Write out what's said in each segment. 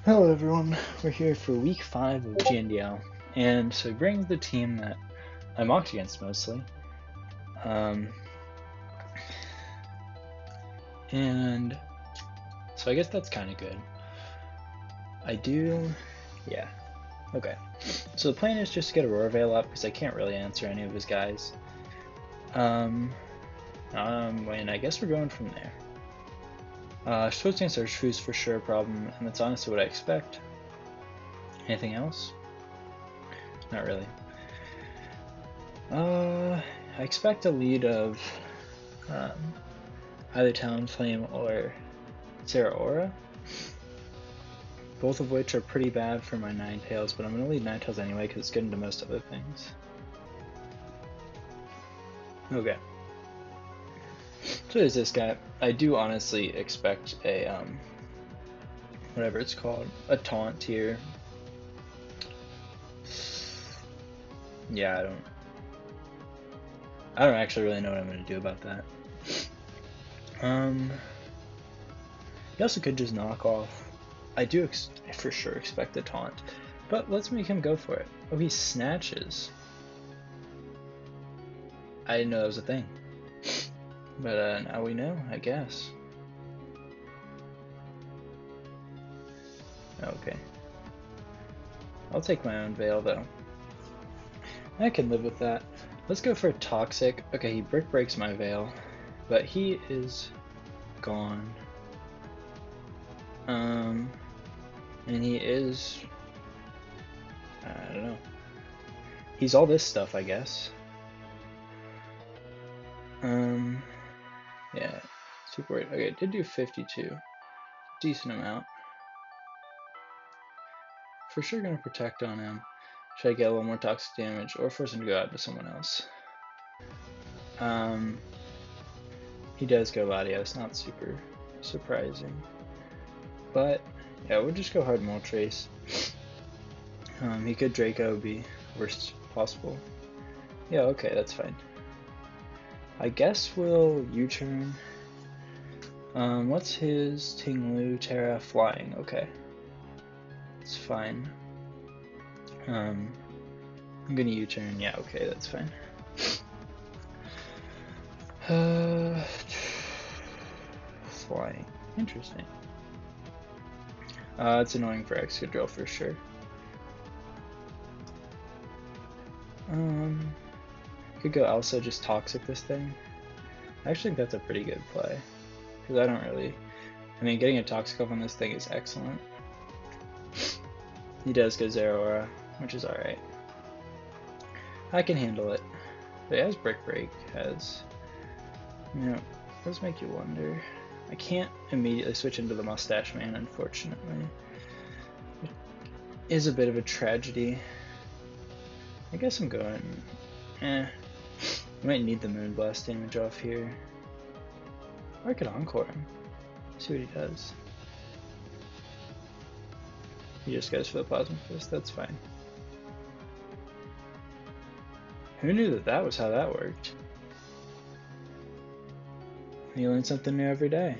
Hello everyone, we're here for week 5 of GNDL, and so he brings the team that I mocked against mostly. And so I guess that's kind of good. Yeah, okay. So the plan is just to get Aurora Veil up, because I can't really answer any of his guys. And I guess we're going from there. Short stance Urshifu is for sure a problem, and that's honestly what I expect. Anything else? Not really. I expect a lead of either Talonflame or Zeraora, both of which are pretty bad for my Ninetales, but I'm going to lead Ninetales anyway because it's good into most other things. Okay. So there's this guy. I do honestly expect a, whatever it's called, a taunt here. Yeah, I don't actually really know what I'm going to do about that. He also could just knock off. I do for sure expect the taunt, but let's make him go for it. Oh, he snatches. I didn't know that was a thing. But now we know, I guess. Okay. I'll take my own Veil though. I can live with that. Let's go for Toxic. Okay, he Brick Breaks my Veil, but he is gone. And he is, I don't know. He's all this stuff, I guess. Yeah, super worried. Okay, did do 52. Decent amount. For sure gonna protect on him. Should I get a little more toxic damage or force him to go out to someone else? He does go Latios, not super surprising. But yeah, we'll just go hard Moltres. He could Draco, be worst possible. Yeah, okay, that's fine. I guess we'll U-turn. What's his Tinglu Terra flying? Okay. It's fine. I'm gonna U-turn. Yeah, okay, that's fine. Flying. Interesting. It's annoying for Excadrill for sure. Could go Elsa, just Toxic this thing. I actually think that's a pretty good play. Because I don't really... I mean, getting a Toxic up on this thing is excellent. He does go Zeraora, which is alright. I can handle it. But it has Brick Break, has... You know, does make you wonder. I can't immediately switch into the Mustache Man, unfortunately. It is a bit of a tragedy. I guess I'm going... I might need the Moonblast damage off here. Or I could Encore him. See what he does. He just goes for the Plasma Fist, that's fine. Who knew that that was how that worked? You learn something new every day.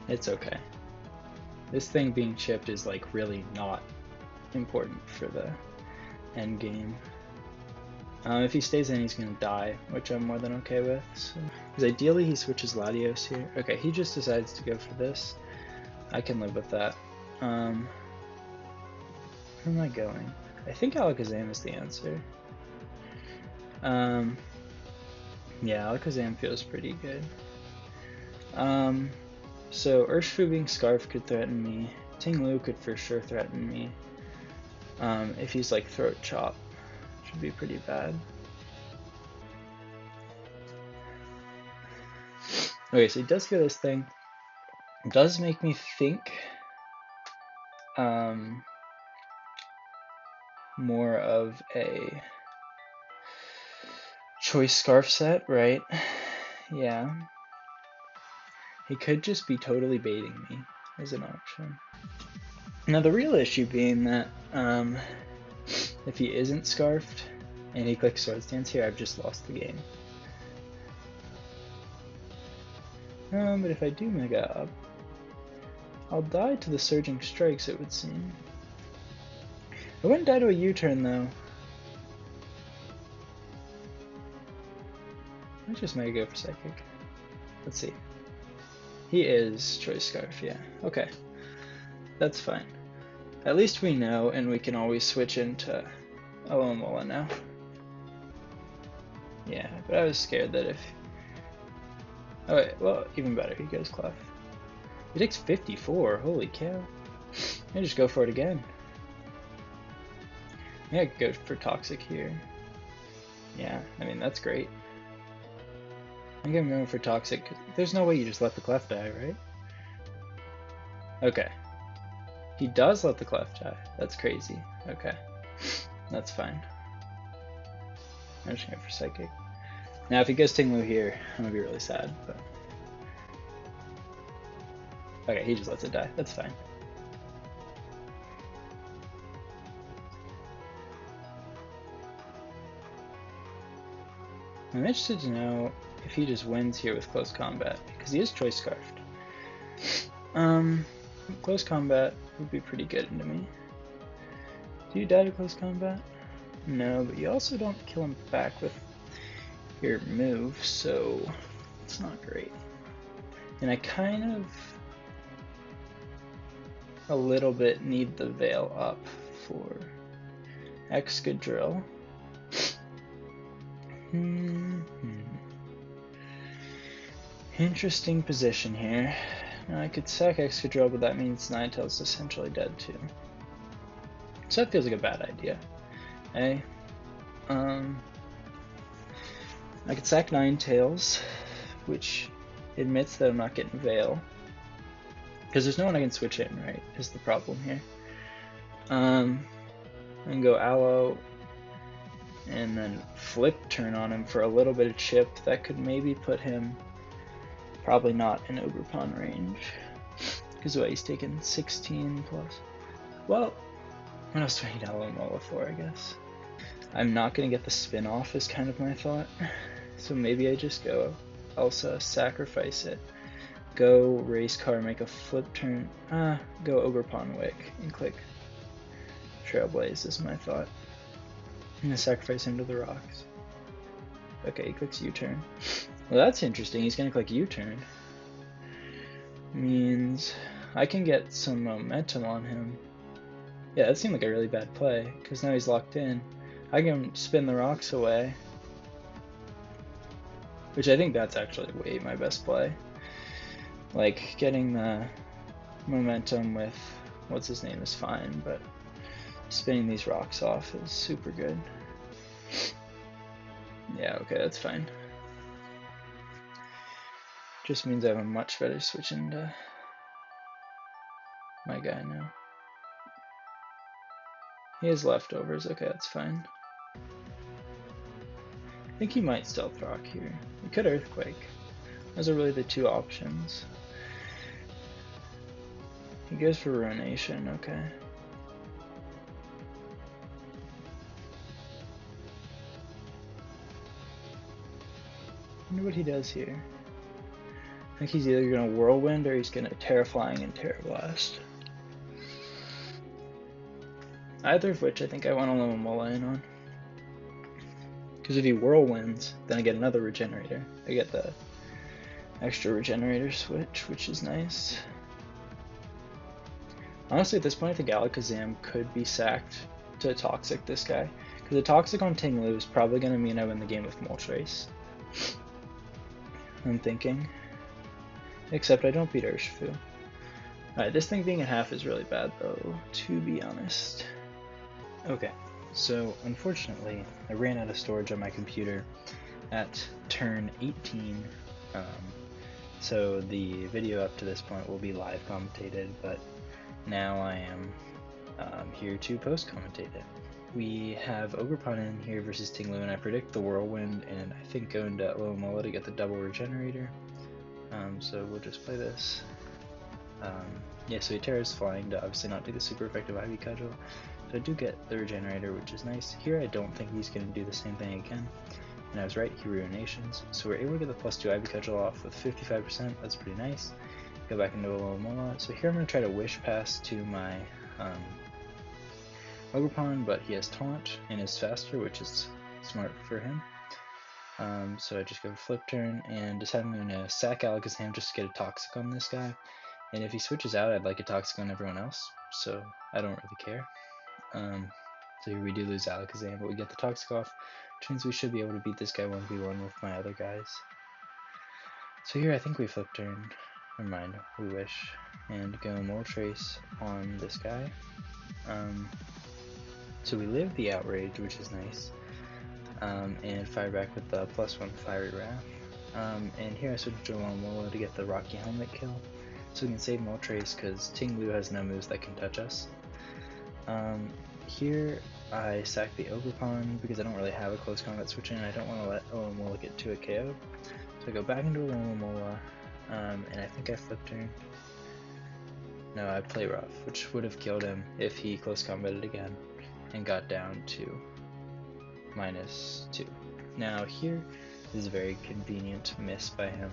It's okay. This thing being chipped is like really not important for the end game. If he stays in, he's gonna die, which I'm more than okay with. Because ideally he switches Latios here. Okay, he just decides to go for this. I can live with that. Where am I going? I think Alakazam is the answer. Yeah, Alakazam feels pretty good. So Urshifu being Scarf could threaten me. Tinglu could for sure threaten me. If he's like Throat Chop, should be pretty bad. Okay, so he does go this thing. It does make me think more of a choice Scarf set, right? Yeah. He could just be totally baiting me as an option. Now the real issue being that if he isn't Scarfed and he clicks Sword Stance here, I've just lost the game. But if I do Mega Up, I'll die to the surging strikes, it would seem. I wouldn't die to a U-turn though. I just might go for Psychic. Let's see. He is Choice Scarf, yeah. Okay. That's fine. At least we know, and we can always switch into Alomomola now. Yeah, but I was scared that if... Oh wait, well, even better, he goes Clef. He takes 54, holy cow. I just go for it again. Yeah, I could go for Toxic here. Yeah, I mean, that's great. I think I'm going for Toxic. There's no way you just let the Clef die, right? Okay. He does let the Clef die. That's crazy. Okay. That's fine. I'm just going for Psychic. Now, if he goes Tinglu here, I'm going to be really sad, but... Okay, he just lets it die. That's fine. I'm interested to know if he just wins here with Close Combat, because he is Choice Scarfed. Close Combat would be pretty good to me. Do you die to Close Combat? No, but you also don't kill him back with your move, so it's not great. And I kind of a little bit need the Veil up for Excadrill. Interesting position here. Now I could sack Excadrill, but that means Ninetales essentially dead too. So that feels like a bad idea. Hey, I could sack Ninetales, which admits that I'm not getting Veil. Because there's no one I can switch in, right, is the problem here. And go Aloe, and then flip turn on him for a little bit of chip. That could maybe put him probably not in Ogerpon range. Because he's taking 16 plus. Well, what else do I need Alomomola for, I guess? I'm not going to get the spin off is kind of my thought. So maybe I just go Elsa, sacrifice it. Go race car, make a flip turn. Go Ogerpon Wick and click Trailblaze is my thought. I'm gonna sacrifice him to the rocks. Okay, he clicks U-turn. Well, that's interesting. He's gonna click U-turn. Means I can get some momentum on him. Yeah, that seemed like a really bad play, because now he's locked in. I can spin the rocks away. Which I think that's actually way my best play. Like, getting the momentum with what's his name is fine, but spinning these rocks off is super good. Yeah, okay, that's fine. Just means I have a much better switch into my guy now. He has leftovers, okay, that's fine. I think he might Stealth Rock here. He could Earthquake. Those are really the two options. He goes for Ruination, okay. I wonder what he does here. I think he's either going to Whirlwind or he's going to Terra Flying and Terra Blast. Either of which I think I want Alomomola in on. Because if he Whirlwinds, then I get another Regenerator. I get the extra Regenerator switch, which is nice. Honestly, at this point, I think Alakazam could be sacked to Toxic this guy. Because a Toxic on Tinglu is probably going to mean I win the game with Moltres. I'm thinking. Except I don't beat Urshifu. Alright, this thing being at half is really bad though, to be honest. Okay, so unfortunately, I ran out of storage on my computer at turn 18. So the video up to this point will be live commentated, but now I am here to post commentate it. We have Ogerpon in here versus Tinglu, and I predict the Whirlwind, and I think go into Alomomola to get the double Regenerator. So we'll just play this. Yeah, so he Terra's Flying to obviously not do the super effective Ivy Cudgel. So I do get the Regenerator, which is nice. Here I don't think he's going to do the same thing again. And I was right, he Ruinations. So we're able to get the +2 Ivy Cudgel off with 55%, that's pretty nice. go back into Alomomola. So here I'm going to try to wish pass to my Ogerpon, but he has Taunt and is faster, which is smart for him. So I just go flip turn and decide I'm going to sack Alakazam just to get a Toxic on this guy. And if he switches out, I'd like a Toxic on everyone else, so I don't really care. So here we do lose Alakazam, but we get the Toxic off, which means we should be able to beat this guy 1v1 with my other guys. So here I think we flip turn, never mind, we wish, and go Moltres on this guy. So we live the Outrage, which is nice, and fire back with the +1 Fiery Wrath. And here I switch to Alomomola to get the Rocky Helmet kill, so we can save Moltres because Tinglu has no moves that can touch us. Here I sack the Ogerpon because I don't really have a close combat switch in and I don't want to let Alomomola get to a KO. So I go back into Alomomola, and I think I flip turn. No, I play rough, which would have killed him if he close combated again and got down to -2. Now here is a very convenient miss by him,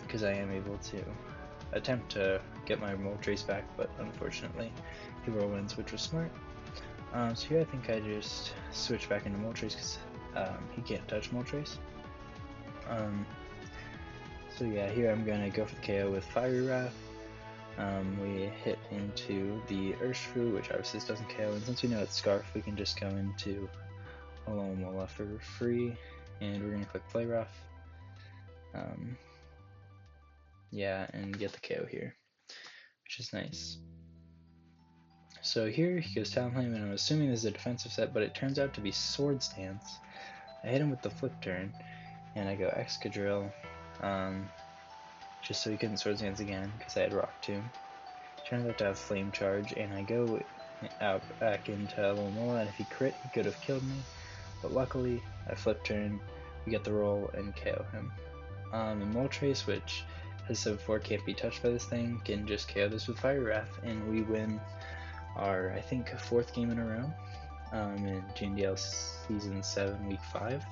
because I am able to attempt to get my Moltres back, but unfortunately he whirlwinds, which was smart. So here I think I just switch back into Moltres because he can't touch Moltres. So yeah, here I'm going to go for the KO with Fiery Wrath. We hit into the Urshifu, which obviously doesn't KO, and since we know it's Scarf, we can just go into Alomomola for free, and we're going to click Play Rough. Yeah, and get the KO here, which is nice. So here he goes Talonflame, and I'm assuming this is a defensive set, but it turns out to be Swords Dance. I hit him with the flip turn, and I go Excadrill, just so he couldn't Swords Dance again, because I had Rock Tomb. Turns out to have Flame Charge, and I go out back into Alomomola, and if he crit, he could have killed me, but luckily I flip turn, we get the roll, and KO him. And Moltres, which as I said before can't be touched by this thing, can just KO this with Fire Wrath, and we win our, I think, 4th game in a row in GNDL Season 7, Week 5,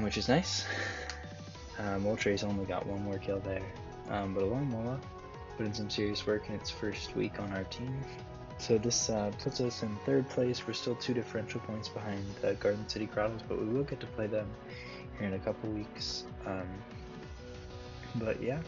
which is nice. Moltres only got 1 more kill there, but Alomomola put in some serious work in its first week on our team. So this puts us in 3rd place. We're still 2 differential points behind Garden City Grottos, but we will get to play them here in a couple weeks. But yeah,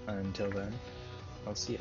until then, I'll see ya.